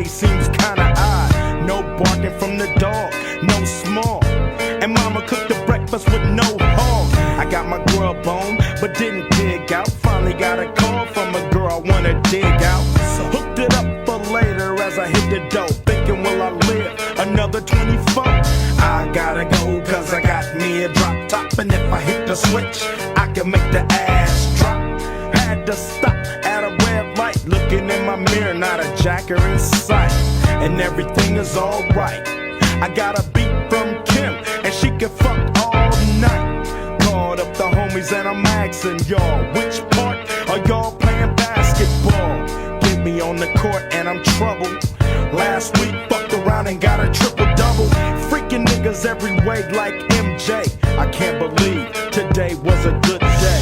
day seems kinda odd. No barking from the dog, no small. And mama cooked the breakfast with no hog. I got my grub on, but didn't dig out. Finally got a call from a girl I wanna dig out. Hooked it up for later as I hit the dough. Thinking, will I live another 24? I gotta go, cause I got me a drop top. And if I hit the switch, I can make the ass drop. Had to stop at a red light. Looking in my mirror, not a jacker in sight. And everything is alright. I got a beat from Kim, and she can fuck all night. Called up the homies and I'm asking y'all, which part are y'all playing basketball? Get me on the court and I'm troubled. Last week fucked around and got a triple-double. Freaking niggas every way like MJ. I can't believe today was a good day.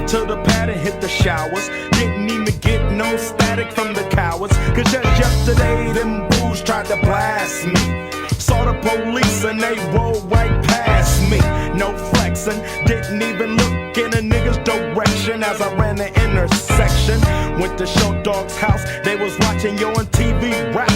To the pad and hit the showers. Didn't even get no static from the cowards. Cause just yesterday them bulls tried to blast me. Saw the police and they rolled right past me. No flexing, didn't even look in a nigga's direction as I ran the intersection. Went to Show Dog's house, they was watching Yo on TV rap.